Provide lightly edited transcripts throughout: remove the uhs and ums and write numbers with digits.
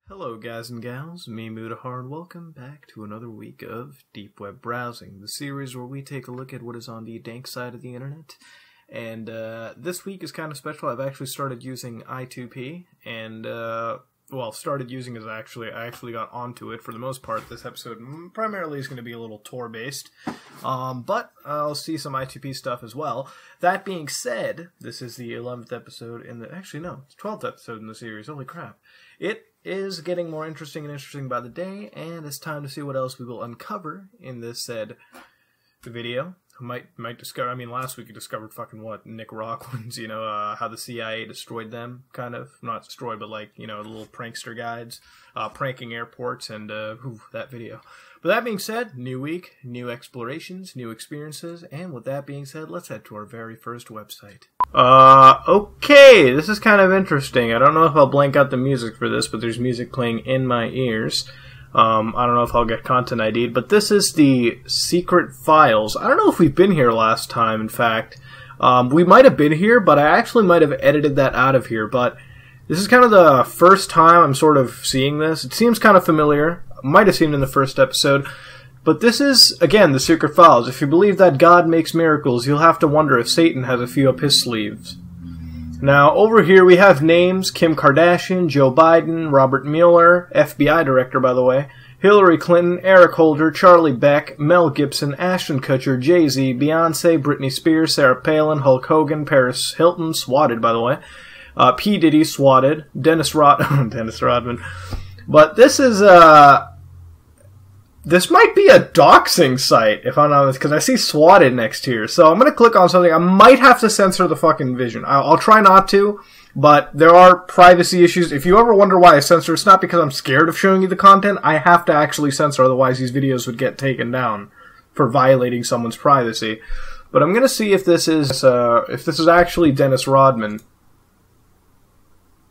Hello guys and gals, me Mudahar, and welcome back to another week of Deep Web Browsing, the series where we take a look at what is on the dank side of the internet. And this week is kind of special. I've actually started using I2P, and well, started using as I actually got onto it for the most part. This episode primarily is going to be a little tour based, but I'll see some I2P stuff as well. That being said, this is the 11th episode in the, actually no, it's 12th episode in the series. Holy crap. It is getting more interesting and interesting by the day, and it's time to see what else we will uncover in this said video. Might discover, I mean, last week you discovered fucking what? Nicaraguans, you know, how the CIA destroyed them, kind of. Not destroyed, but like, you know, the little prankster guides, pranking airports, and, that video. But that being said, new week, new explorations, new experiences, and with that being said, let's head to our very first website. Okay, this is kind of interesting. I don't know if I'll blank out the music for this, but there's music playing in my ears. I don't know if I'll get content ID'd, but this is the Secret Files. I don't know if we've been here last time, in fact. We might have been here, but I actually might have edited that out of here, but this is kind of the first time I'm sort of seeing this. It seems kind of familiar. I might have seen it in the first episode. But this is, again, the Secret Files. If you believe that God makes miracles, you'll have to wonder if Satan has a few up his sleeves. Now, over here we have names: Kim Kardashian, Joe Biden, Robert Mueller, FBI director, by the way, Hillary Clinton, Eric Holder, Charlie Beck, Mel Gibson, Ashton Kutcher, Jay-Z, Beyonce, Britney Spears, Sarah Palin, Hulk Hogan, Paris Hilton, swatted, by the way, P. Diddy, swatted, Dennis Rodman. But this is, this might be a doxing site, if I'm honest, because I see swatted next here. So I'm going to click on something. I might have to censor the fucking vision. I'll try not to, but there are privacy issues. If you ever wonder why I censor, it's not because I'm scared of showing you the content. I have to actually censor, otherwise these videos would get taken down for violating someone's privacy. But I'm going to see if this is actually Dennis Rodman.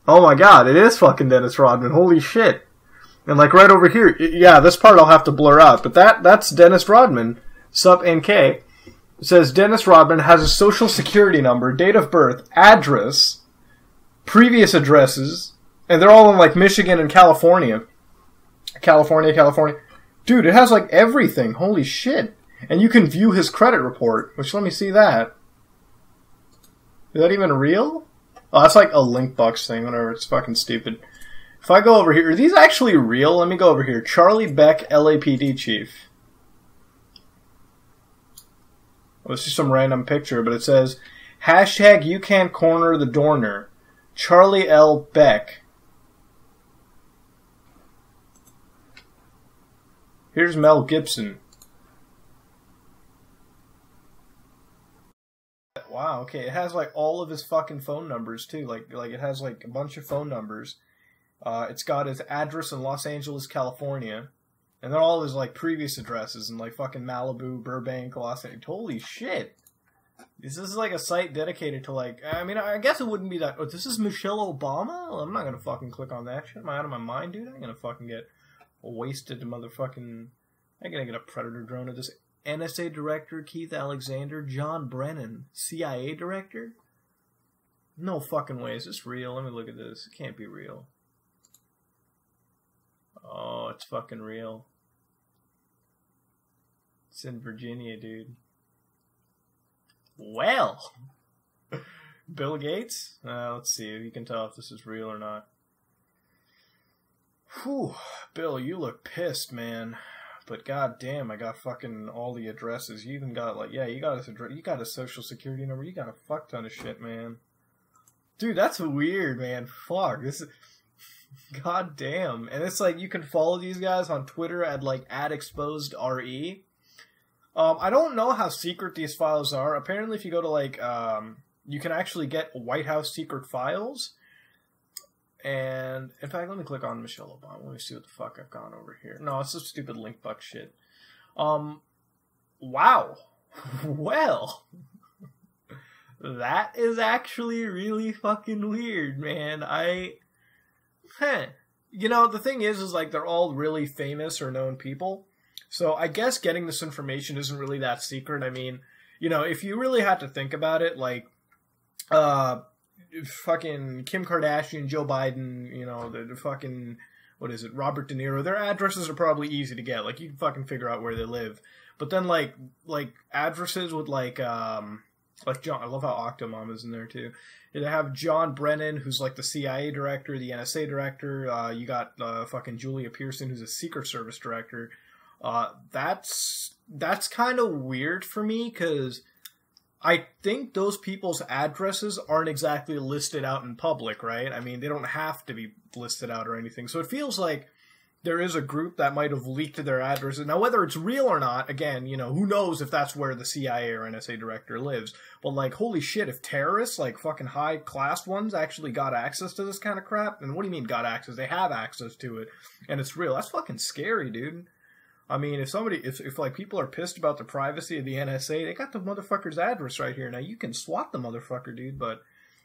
Oh my god, it is fucking Dennis Rodman. Holy shit. And like right over here, yeah, this part I'll have to blur out, but that's Dennis Rodman, sup NK. It says Dennis Rodman has a social security number, date of birth, address, previous addresses, and they're all in like Michigan and California. California. Dude, it has like everything. Holy shit. And you can view his credit report, which let me see that. Is that even real? Oh, that's like a Linkbucks thing, whatever, it's fucking stupid. If I go over here, are these actually real? Let me go over here. Charlie Beck, LAPD chief. Well, this is some random picture, but it says, hashtag you can't corner the Dorner. Charlie L. Beck. Here's Mel Gibson. Wow, okay, it has like all of his fucking phone numbers too. Like it has like a bunch of phone numbers. It's got his address in Los Angeles, California, and then all his like previous addresses in like fucking Malibu, Burbank, Los Angeles. Holy shit! This is like a site dedicated to like. I mean, I guess it wouldn't be that. Oh, this is Michelle Obama. Well, I'm not gonna fucking click on that shit. Am I out of my mind, dude? I'm gonna fucking get wasted, motherfucking. I'm gonna get a predator drone of this. NSA director Keith Alexander, John Brennan, CIA director. No fucking way. Is this real? Let me look at this. It can't be real. Oh, it's fucking real. It's in Virginia, dude. Well, Bill Gates? Let's see if you can tell if this is real or not. Whew, Bill, you look pissed, man. But goddamn, I got fucking all the addresses. You even got like, yeah, you got his address, you got his social security number, you got a fuck ton of shit, man. Dude, that's weird, man. Fuck, this is. God damn. And it's like you can follow these guys on Twitter at like @exposedre. I don't know how secret these files are. Apparently if you go to like you can actually get White House secret files. And in fact, let me click on Michelle Obama. Let me see what the fuck I've gone over here. No, it's some stupid Linkbuck shit. Wow. Well, that is actually really fucking weird, man. You know, the thing is like they're all really famous or known people. So I guess getting this information isn't really that secret. I mean, you know, if you really had to think about it, like, fucking Kim Kardashian, Joe Biden, you know, the fucking what is it, Robert De Niro, their addresses are probably easy to get. Like, you can fucking figure out where they live. But then, like addresses with, like John, I love how Octomom is in there, too. They have John Brennan, who's, like, the CIA director, the NSA director. You got fucking Julia Pearson, who's a Secret Service director. That's kind of weird for me, because I think those people's addresses aren't exactly listed out in public, right? I mean, they don't have to be listed out or anything. So it feels like there is a group that might have leaked their addresses. Now, whether it's real or not, again, you know, who knows if that's where the CIA or NSA director lives. But, like, holy shit, if terrorists, like fucking high-class ones, actually got access to this kind of crap, then what do you mean got access? They have access to it, and it's real. That's fucking scary, dude. I mean, if like people are pissed about the privacy of the NSA, they got the motherfucker's address right here. Now, you can SWAT the motherfucker, dude, but,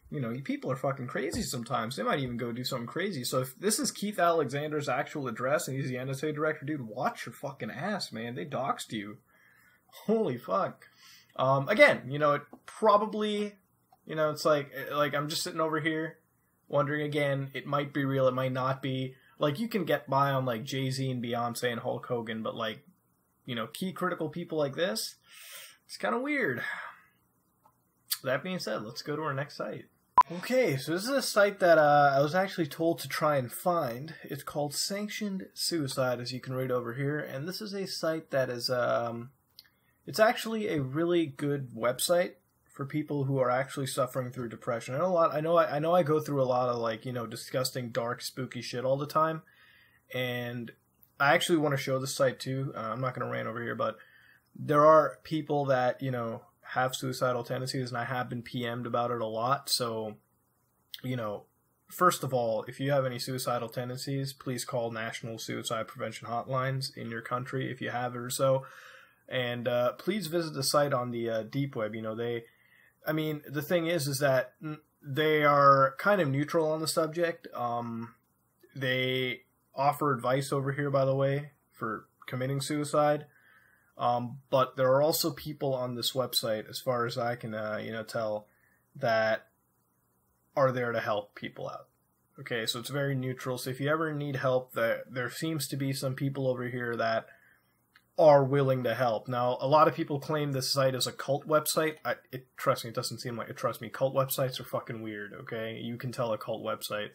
you know, people are fucking crazy sometimes. They might even go do something crazy. So if this is Keith Alexander's actual address and he's the NSA director, dude, watch your fucking ass, man. They doxed you. Holy fuck. Again, you know, it probably, you know, it's like I'm just sitting over here wondering again, it might be real, it might not be. Like, you can get by on, like, Jay-Z and Beyonce and Hulk Hogan, but, like, you know, key critical people like this, it's kind of weird. That being said, let's go to our next site. Okay, so this is a site that I was actually told to try and find. It's called Sanctioned Suicide, as you can read over here, and this is a site that is, it's actually a really good website for people who are actually suffering through depression. I know I go through a lot of, like, you know, disgusting, dark, spooky shit all the time, and I actually want to show this site too. I'm not going to rant over here, but there are people that, you know, have suicidal tendencies, and I have been PM'd about it a lot. So, you know, first of all, if you have any suicidal tendencies, please call National Suicide Prevention Hotlines in your country if you have it or so, and please visit the site on the deep web. You know, I mean, the thing is that they are kind of neutral on the subject. They offer advice over here, by the way, for committing suicide. But there are also people on this website, as far as I can, you know, tell, that are there to help people out. Okay, so it's very neutral. So if you ever need help, there seems to be some people over here that are willing to help. Now, a lot of people claim this site is a cult website. Trust me, it doesn't seem like it. Trust me, cult websites are fucking weird, okay? You can tell a cult website.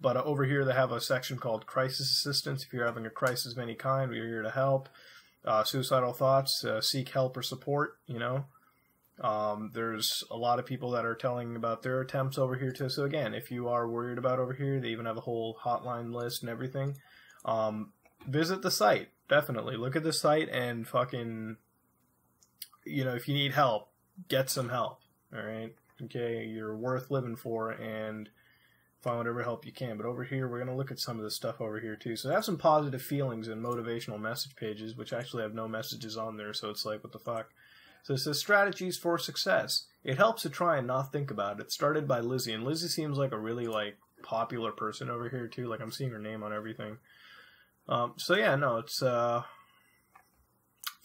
But over here they have a section called Crisis Assistance. If you're having a crisis of any kind, we're here to help. Suicidal thoughts, seek help or support, you know. There's a lot of people that are telling about their attempts over here too. So again, if you are worried about over here, they even have a whole hotline list and everything. Visit the site. Definitely. Look at the site and fucking, you know, if you need help, get some help. Alright? Okay? You're worth living for, and find whatever help you can. But over here, we're going to look at some of the stuff over here, too. So they have some positive feelings and motivational message pages, which actually have no messages on there, so it's like, what the fuck? So it says, Strategies for Success. It helps to try and not think about it. Started by Lizzie, and Lizzie seems like a really, like, popular person over here, too. Like, I'm seeing her name on everything. So yeah, no, it's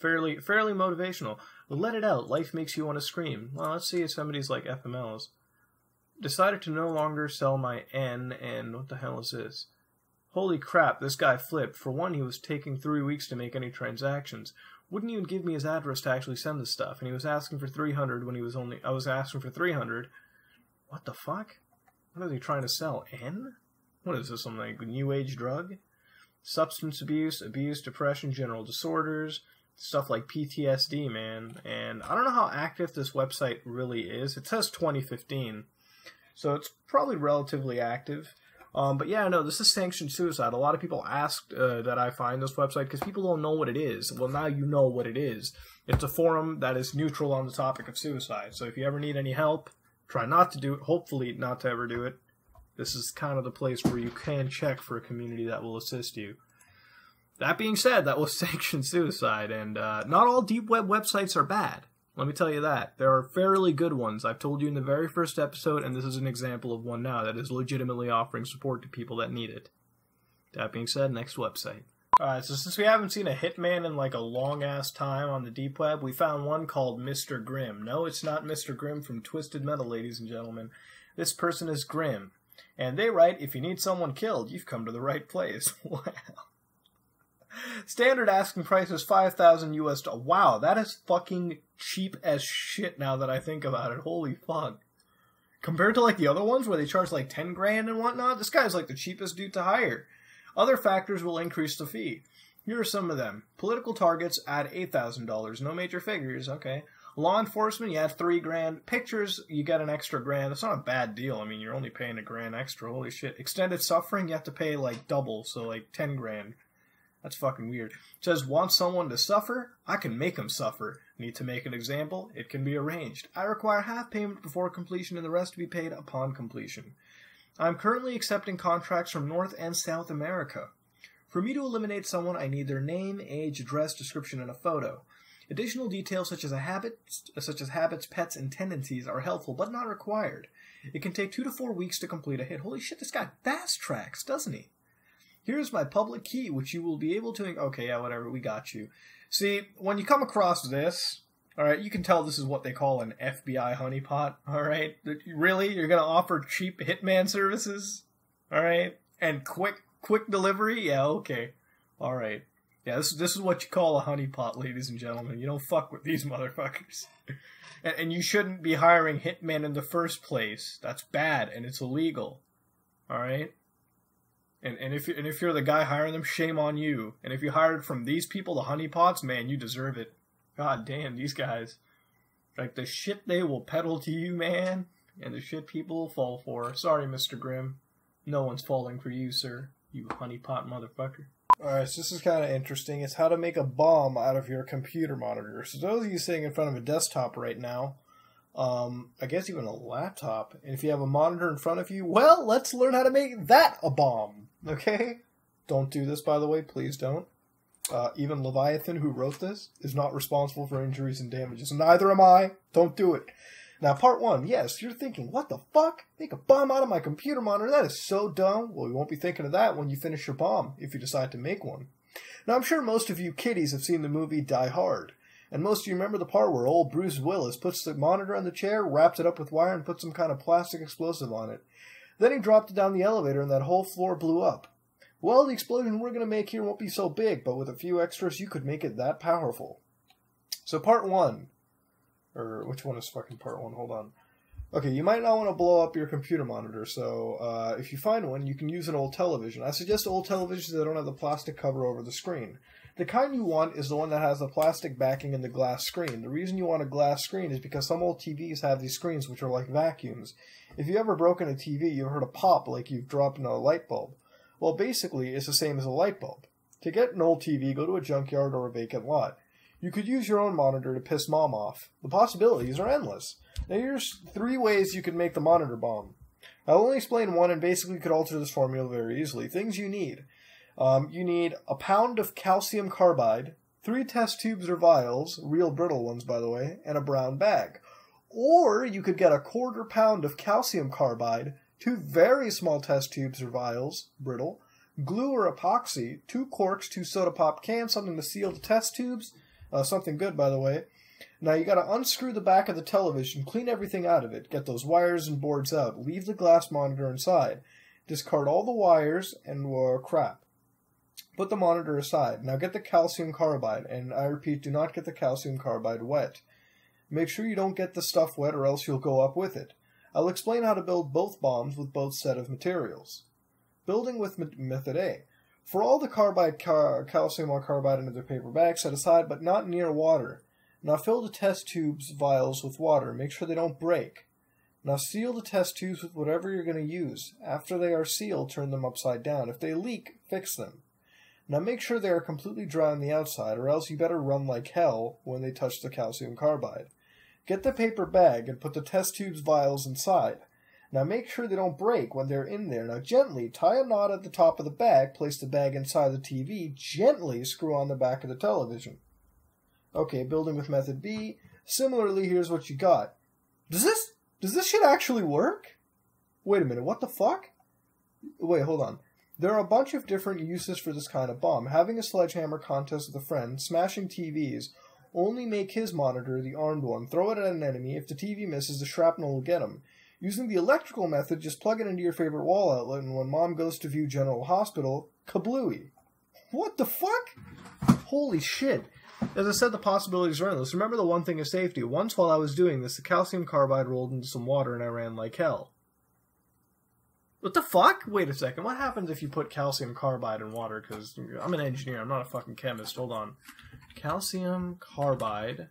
fairly motivational. Let it out. Life makes you want to scream. Well, let's see if somebody's like FMLs. Decided to no longer sell my N, and what the hell is this? Holy crap, this guy flipped. For one, he was taking 3 weeks to make any transactions. Wouldn't even give me his address to actually send the stuff, and he was asking for 300 when I was asking for 300. What the fuck? What is he trying to sell? N? What is this, some like new age drug? Substance abuse, depression, general disorders, stuff like PTSD, man. And I don't know how active this website really is. It says 2015, so it's probably relatively active. But yeah, no, this is Sanctioned Suicide. A lot of people asked that I find this website because people don't know what it is. Well, now you know what it is. It's a forum that is neutral on the topic of suicide. So if you ever need any help, try not to do it. Hopefully not to ever do it. This is kind of the place where you can check for a community that will assist you. That being said, that was Sanctioned Suicide, and not all deep web websites are bad. Let me tell you that. There are fairly good ones. I've told you in the very first episode, and this is an example of one now that is legitimately offering support to people that need it. That being said, next website. Alright, so since we haven't seen a hitman in like a long-ass time on the deep web, we found one called Mr. Grimm. No, it's not Mr. Grimm from Twisted Metal, ladies and gentlemen. This person is Grimm. And they write, if you need someone killed, you've come to the right place. Wow. Standard asking price is $5,000 US. Wow, that is fucking cheap as shit now that I think about it. Holy fuck. Compared to like the other ones where they charge like 10 grand and whatnot, this guy's like the cheapest dude to hire. Other factors will increase the fee. Here are some of them. Political targets, add $8,000. No major figures, okay. Law enforcement, you add 3 grand. Pictures, you get an extra grand. That's not a bad deal. I mean, you're only paying a grand extra. Holy shit. Extended suffering, you have to pay like double, so like 10 grand. That's fucking weird. It says, want someone to suffer? I can make them suffer. Need to make an example? It can be arranged. I require half payment before completion and the rest to be paid upon completion. I'm currently accepting contracts from North and South America. For me to eliminate someone, I need their name, age, address, description, and a photo. Additional details such as habits, pets, and tendencies are helpful, but not required. It can take 2 to 4 weeks to complete a hit. Holy shit, this guy fast tracks, doesn't he? Here's my public key, which you will be able to... Okay, yeah, whatever, we got you. See, when you come across this, alright, you can tell this is what they call an FBI honeypot, alright? Really? You're gonna offer cheap hitman services? Alright? And quick delivery? Yeah, okay. Alright. Yeah, this is what you call a honeypot, ladies and gentlemen. You don't fuck with these motherfuckers. And you shouldn't be hiring hitmen in the first place. That's bad, and it's illegal. Alright? And if you're the guy hiring them, shame on you. And if you hired from these people, the honeypots, man, you deserve it. God damn, these guys. Like, the shit they will peddle to you, man, and the shit people will fall for. Sorry, Mr. Grimm. No one's falling for you, sir. You honeypot motherfucker. Alright, so this is kind of interesting. It's how to make a bomb out of your computer monitor. So those of you sitting in front of a desktop right now, I guess even a laptop, and if you have a monitor in front of you, well, let's learn how to make that a bomb. Okay? Don't do this, by the way. Please don't. Even Leviathan, who wrote this, is not responsible for injuries and damages. Neither am I. Don't do it. Now, part 1. Yes, you're thinking, what the fuck? Make a bomb out of my computer monitor? That is so dumb. Well, you won't be thinking of that when you finish your bomb, if you decide to make one. Now, I'm sure most of you kiddies have seen the movie Die Hard. And most of you remember the part where old Bruce Willis puts the monitor on the chair, wraps it up with wire, and puts some kind of plastic explosive on it. Then he dropped it down the elevator and that whole floor blew up. Well, the explosion we're going to make here won't be so big, but with a few extras you could make it that powerful. So part 1. Or, which one is fucking part 1? Hold on. Okay, you might not want to blow up your computer monitor, so if you find one, you can use an old television. I suggest old televisions that don't have the plastic cover over the screen. The kind you want is the one that has the plastic backing and the glass screen. The reason you want a glass screen is because some old TVs have these screens which are like vacuums. If you've ever broken a TV, you've heard a pop like you've dropped in a light bulb. Well, basically, it's the same as a light bulb. To get an old TV, go to a junkyard or a vacant lot. You could use your own monitor to piss mom off. The possibilities are endless. Now here's 3 ways you could make the monitor bomb. I'll only explain one and basically could alter this formula very easily. Things you need. You need a pound of calcium carbide, 3 test tubes or vials, real brittle ones by the way, and a brown bag. Or you could get a 1/4 pound of calcium carbide, 2 very small test tubes or vials, brittle, glue or epoxy, 2 corks, 2 soda pop cans, something to seal the test tubes, something good by the way. Now you gotta unscrew the back of the television, clean everything out of it, get those wires and boards out, leave the glass monitor inside, discard all the wires and crap. Put the monitor aside. Now get the calcium carbide, and I repeat, do not get the calcium carbide wet. Make sure you don't get the stuff wet or else you'll go up with it. I'll explain how to build both bombs with both set of materials. Building with method A. For all the calcium carbide into the paper bag, set aside, but not near water. Now fill the test tubes vials with water. Make sure they don't break. Now seal the test tubes with whatever you're going to use. After they are sealed, turn them upside down. If they leak, fix them. Now make sure they are completely dry on the outside, or else you better run like hell when they touch the calcium carbide. Get the paper bag and put the test tubes vials inside. Now make sure they don't break when they're in there. Now gently tie a knot at the top of the bag, place the bag inside the TV, gently screw on the back of the television. Okay, building with method B. Similarly, here's what you got. Does this shit actually work? Wait a minute, what the fuck? Wait, hold on. There are a bunch of different uses for this kind of bomb. Having a sledgehammer contest with a friend, smashing TVs, only make his monitor the armed one, throw it at an enemy, if the TV misses, the shrapnel will get him. Using the electrical method, just plug it into your favorite wall outlet, and when Mom goes to view General Hospital, kablooey. What the fuck? Holy shit. As I said, the possibilities are endless. Remember the one thing is safety. Once while I was doing this, the calcium carbide rolled into some water and I ran like hell. What the fuck? Wait a second. What happens if you put calcium carbide in water? Because I'm an engineer. I'm not a fucking chemist. Hold on. Calcium carbide.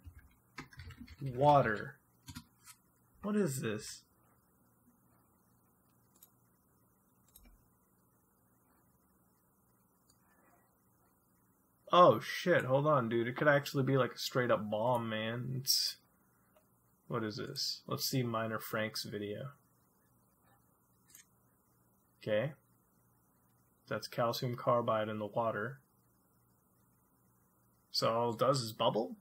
Water. What is this? Oh shit, hold on, dude. It could actually be like a straight up bomb, man. What is this? Let's see Minor Frank's video. Okay. That's calcium carbide in the water. So all it does is bubble?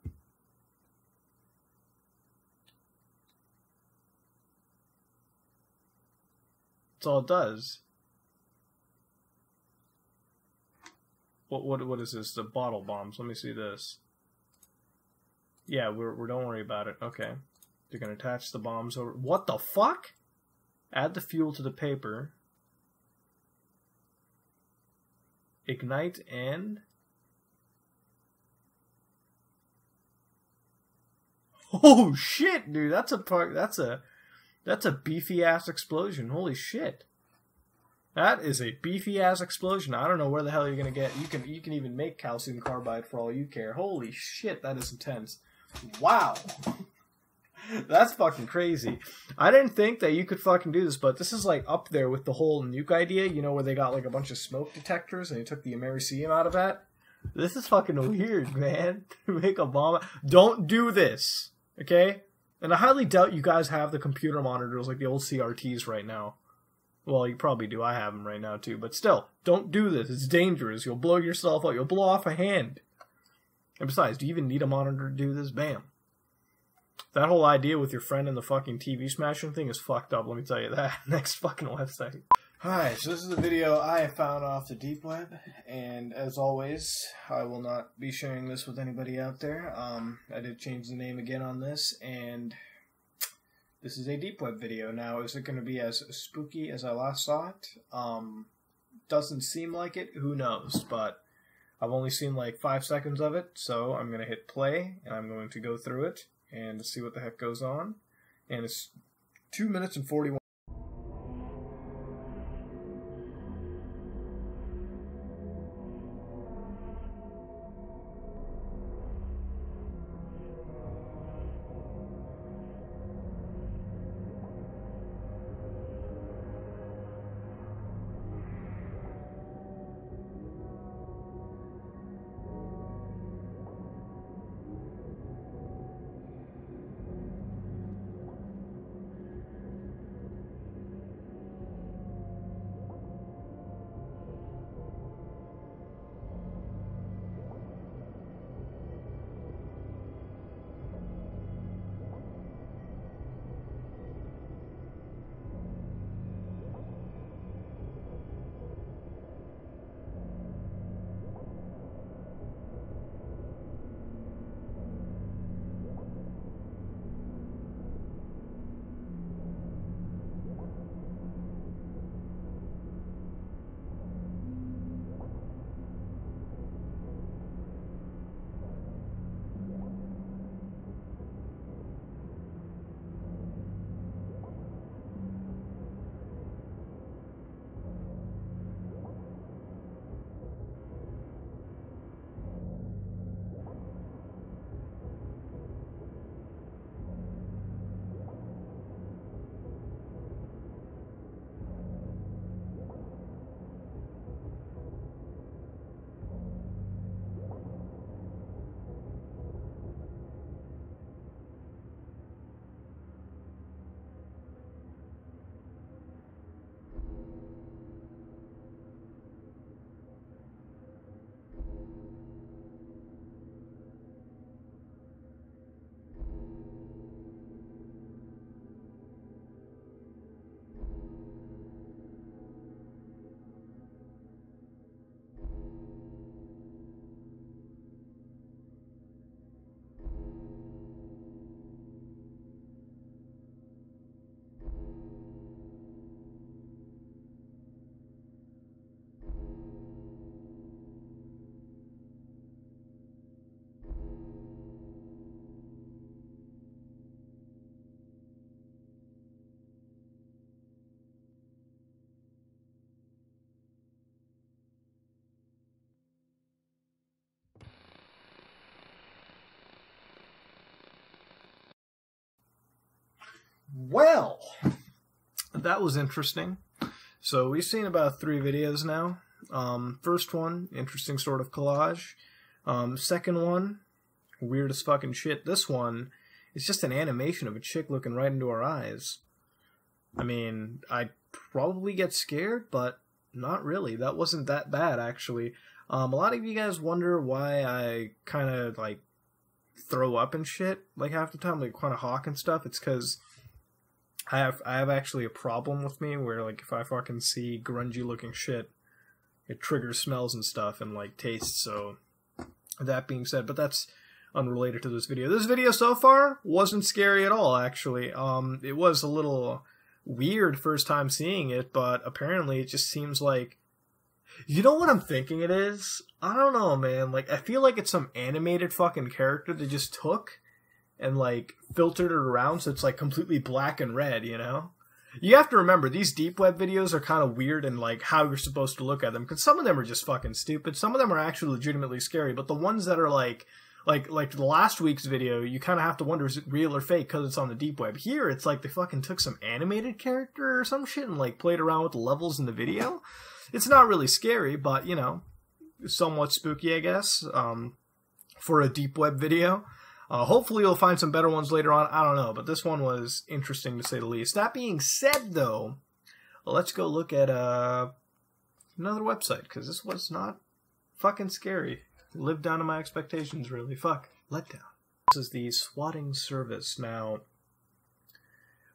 That's all it does. What is this? The bottle bombs. Let me see this. Yeah, we're don't worry about it. Okay. They're gonna attach the bombs over. What the fuck? Add the fuel to the paper. Ignite and oh shit, dude! That's a beefy ass explosion. Holy shit! That is a beefy ass explosion. I don't know where the hell you're gonna get. You can even make calcium carbide for all you care. Holy shit, that is intense. Wow. That's fucking crazy. I didn't think that you could fucking do this, but this is like up there with the whole nuke idea, you know, where they got like a bunch of smoke detectors and they took the americium out of that. This is fucking weird, man. To make a bomb. Don't do this, okay? And I highly doubt you guys have the computer monitors like the old CRTs right now. Well, you probably do. I have them right now too. But still, don't do this. It's dangerous. You'll blow yourself up. You'll blow off a hand. And besides, do you even need a monitor to do this? Bam. That whole idea with your friend and the fucking TV smashing thing is fucked up, let me tell you that. Next fucking website. Alright, so this is a video I found off the deep web, and as always, I will not be sharing this with anybody out there. I did change the name again on this, and this is a deep web video. Now, is it going to be as spooky as I last saw it? Doesn't seem like it, who knows, but I've only seen like 5 seconds of it, so I'm going to hit play, and I'm going to go through it and see what the heck goes on. And it's 2 minutes and 41. Well, that was interesting. So we've seen about 3 videos now. First one, interesting sort of collage. Second one, weird as fucking shit. This one is just an animation of a chick looking right into her eyes. I mean, I'd probably get scared, but not really. That wasn't that bad, actually. A lot of you guys wonder why I kind of, like, throw up and shit, like, half the time, like, kind of hawk and stuff. It's because I have actually a problem with me where, like, if I fucking see grungy-looking shit, it triggers smells and stuff and, like, tastes, so that being said, but that's unrelated to this video. This video so far wasn't scary at all, actually. It was a little weird first time seeing it, but apparently it just seems like... You know what I'm thinking it is? I don't know, man. Like, I feel like it's some animated fucking character they just took and, like, filtered it around so it's, like, completely black and red, you know? You have to remember, these deep web videos are kind of weird in, like, how you're supposed to look at them, because some of them are just fucking stupid. Some of them are actually legitimately scary, but the ones that are, like the last week's video, you kind of have to wonder, is it real or fake, because it's on the deep web. Here, it's like they fucking took some animated character or some shit and, like, played around with the levels in the video. It's not really scary, but, you know, somewhat spooky, I guess, for a deep web video. Hopefully you'll find some better ones later on. I don't know, but this one was interesting to say the least. That being said, though, let's go look at another website, because this was not fucking scary. Lived down to my expectations, really. Fuck. Letdown. This is the swatting service. Now,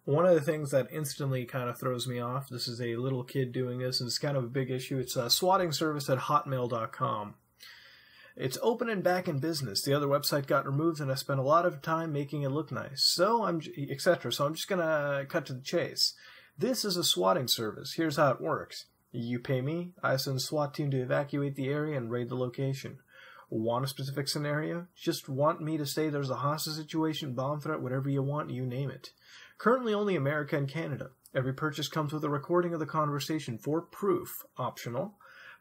one of the things that instantly kind of throws me off, this is a little kid doing this, and it's kind of a big issue. It's a swatting service at hotmail.com. It's open and back in business. The other website got removed, and I spent a lot of time making it look nice. So etc. So I'm just gonna cut to the chase. This is a swatting service. Here's how it works. You pay me, I send a SWAT team to evacuate the area and raid the location. Want a specific scenario? Just want me to say there's a hostage situation, bomb threat, whatever you want, you name it. Currently only America and Canada. Every purchase comes with a recording of the conversation for proof. Optional.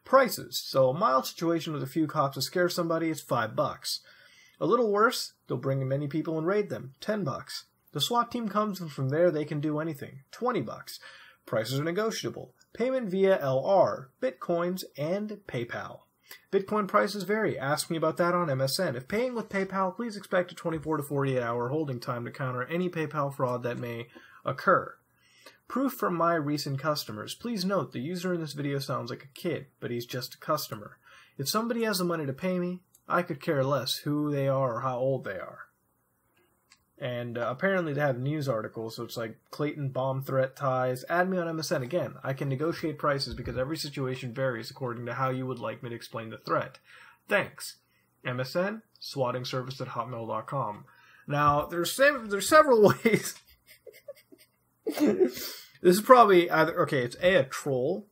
Prices. So a mild situation with a few cops to scare somebody is $5. A little worse, they'll bring in many people and raid them. $10. The SWAT team comes, and from there they can do anything. $20. Prices are negotiable. Payment via LR, Bitcoins, and PayPal. Bitcoin prices vary. Ask me about that on MSN. If paying with PayPal, please expect a 24 to 48 hour holding time to counter any PayPal fraud that may occur. Proof from my recent customers. Please note the user in this video sounds like a kid, but he's just a customer. If somebody has the money to pay me, I could care less who they are or how old they are. And apparently they have news articles, so it's like Clayton bomb threat ties. Add me on MSN. Again, I can negotiate prices because every situation varies according to how you would like me to explain the threat. Thanks. MSN, swatting service at hotmail.com. Now, there's several ways. This is probably either, okay, it's A, a troll.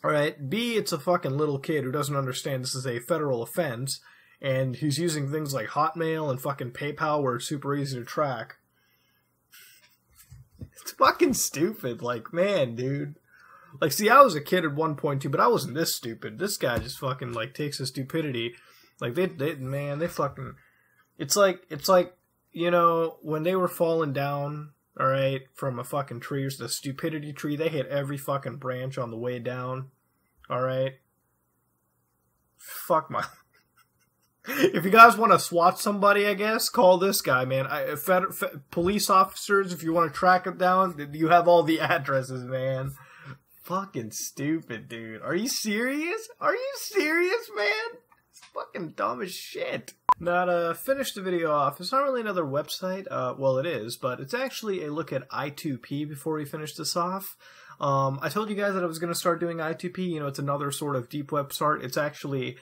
Alright, B, it's a fucking little kid who doesn't understand this is a federal offense. And he's using things like Hotmail and fucking PayPal where it's super easy to track. It's fucking stupid. Like, man, dude. Like, see, I was a kid at one point too, but I wasn't this stupid. This guy just fucking, like, takes his stupidity. Like, they fucking... It's like, you know, when they were falling down, alright, from a fucking tree, the stupidity tree, they hit every fucking branch on the way down. Alright? Fuck my... If you guys want to SWAT somebody, I guess, call this guy, man. Police officers, if you want to track him down, you have all the addresses, man. Fucking stupid, dude. Are you serious? Are you serious, man? It's fucking dumb as shit. Now, to finish the video off, it's not really another website. Well, it is, but it's actually a look at I2P before we finish this off. I told you guys that I was going to start doing I2P. You know, it's another sort of deep web start. It's actually...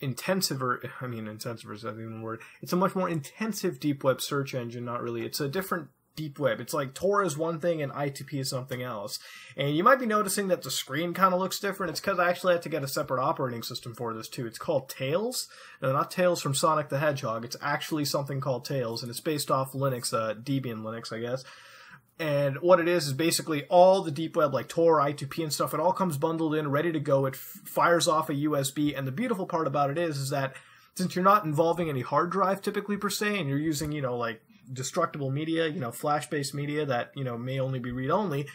intensive is not even a word. It's a much more intensive deep web search engine, not really. It's a different deep web. It's like Tor is one thing and I2P is something else. And you might be noticing that the screen kind of looks different. It's because I actually had to get a separate operating system for this too. It's called Tails. No, not Tails from Sonic the Hedgehog. It's actually something called Tails, and it's based off Linux, Debian Linux, I guess. And what it is basically all the deep web, like Tor, I2P and stuff, it all comes bundled in, ready to go. It fires off a USB, and the beautiful part about it is that since you're not involving any hard drive typically per se, and you're using, you know, like destructible media, flash-based media that, may only be read-only,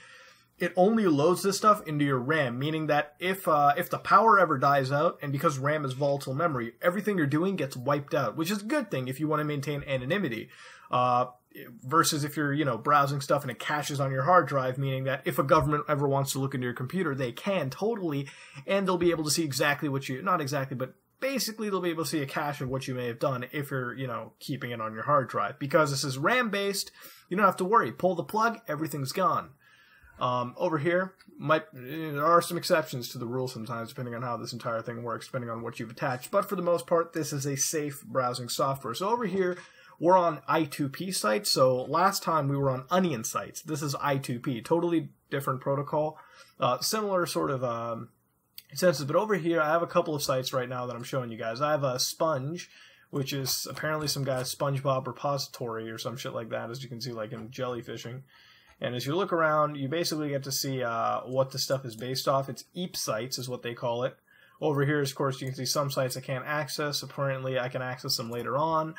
it only loads this stuff into your RAM, meaning that if the power ever dies out, and because RAM is volatile memory, everything you're doing gets wiped out, which is a good thing if you want to maintain anonymity. Versus if you're, browsing stuff and it caches on your hard drive, meaning that if a government ever wants to look into your computer, they can totally, and they'll be able to see exactly what you, not exactly, but basically they'll be able to see a cache of what you may have done if you're, keeping it on your hard drive. Because this is RAM-based, you don't have to worry. Pull the plug, everything's gone. Over here, there are some exceptions to the rule sometimes, depending on how this entire thing works, depending on what you've attached. But for the most part, this is a safe browsing software. So over here, we're on I2P sites. So last time we were on Onion sites. This is I2P, totally different protocol. Similar sort of senses. But over here, I have a couple of sites right now that I'm showing you guys. I have a Sponge, which is apparently some guy's SpongeBob repository or some shit like that, as you can see, like in jellyfishing. And as you look around, you basically get to see what the stuff is based off. It's EEP sites is what they call it. Over here, of course, you can see some sites I can't access. Apparently, I can access them later on.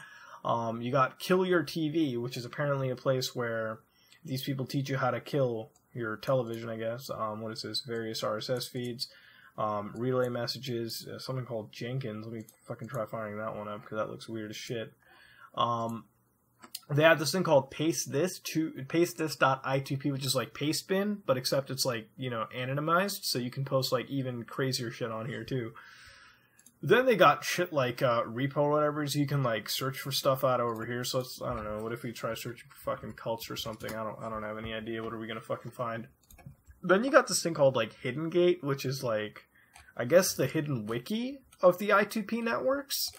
You got Kill Your TV, which is apparently a place where these people teach you how to kill your television, I guess. What is this? Various RSS feeds, relay messages, something called Jenkins. Let me fucking try firing that one up because that looks weird as shit. They have this thing called pastethis.I2p, which is like pastebin, but except it's like, anonymized, so you can post like even crazier shit on here too. Then they got shit like repo or whatever, so you can like search for stuff out over here. So it's, I don't know, what if we try searching for fucking cults or something? I don't have any idea. What are we gonna fucking find? Then you got this thing called like Hidden Gate, which is like, I guess the hidden wiki of the I2P networks.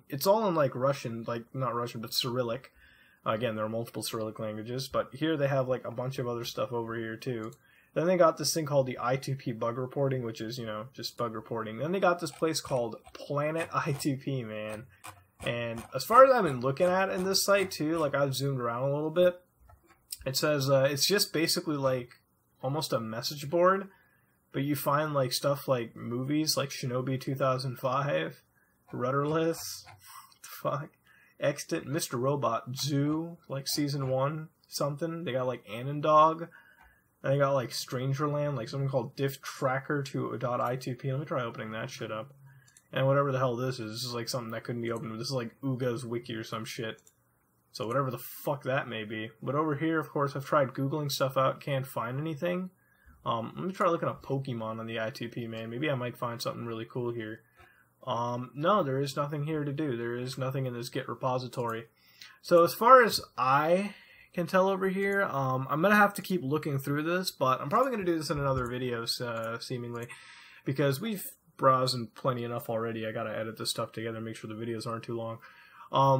It's all in like Russian, like not Russian, but Cyrillic. Again, there are multiple Cyrillic languages, but here they have like a bunch of other stuff over here too. Then they got this thing called the I2P bug reporting, which is, just bug reporting. Then they got this place called Planet I2P, man. And as far as I've been looking at in this site too, like I've zoomed around a little bit, it says it's just basically like almost a message board, but you find like stuff like movies like Shinobi 2005, Rudderless, what the fuck? Extant, Mr. Robot, Zoo, like Season 1, something. They got like Annandog. And they got like Strangerland, like something called difftracker.I2p. Let me try opening that shit up. And whatever the hell this is like something that couldn't be opened. This is like Uga's wiki or some shit. So whatever the fuck that may be. But over here, of course, I've tried Googling stuff out, can't find anything. Let me try looking up Pokemon on the I2P, man. Maybe I might find something really cool here. No, there is nothing here to do. There is nothing in this Git repository. So as far as I can tell over here, I'm going to have to keep looking through this, but I'm probably going to do this in another video, seemingly, because we've browsed plenty enough already. I got to edit this stuff together and make sure the videos aren't too long.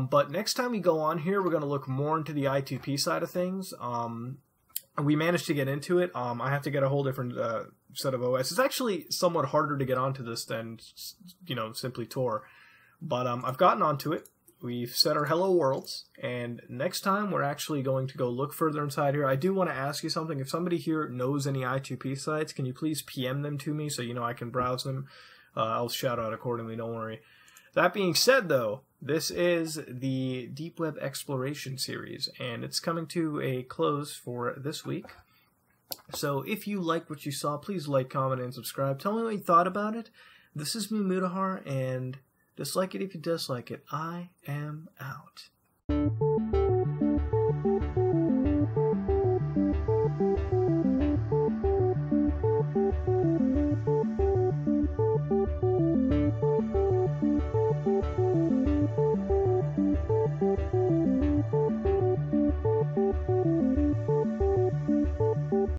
But next time we go on here, we're going to look more into the I2P side of things. We managed to get into it. I have to get a whole different set of OS. It's actually somewhat harder to get onto this than, simply Tor. But I've gotten onto it. We've set our hello worlds. And next time, we're actually going to go look further inside here. I do want to ask you something. If somebody here knows any I2P sites, can you please PM them to me so I can browse them? I'll shout out accordingly, don't worry. That being said, though, this is the Deep Web Exploration series, and it's coming to a close for this week. So if you liked what you saw, please like, comment, and subscribe. Tell me what you thought about it. This is me, Mutahar, and dislike it if you dislike it. I am out.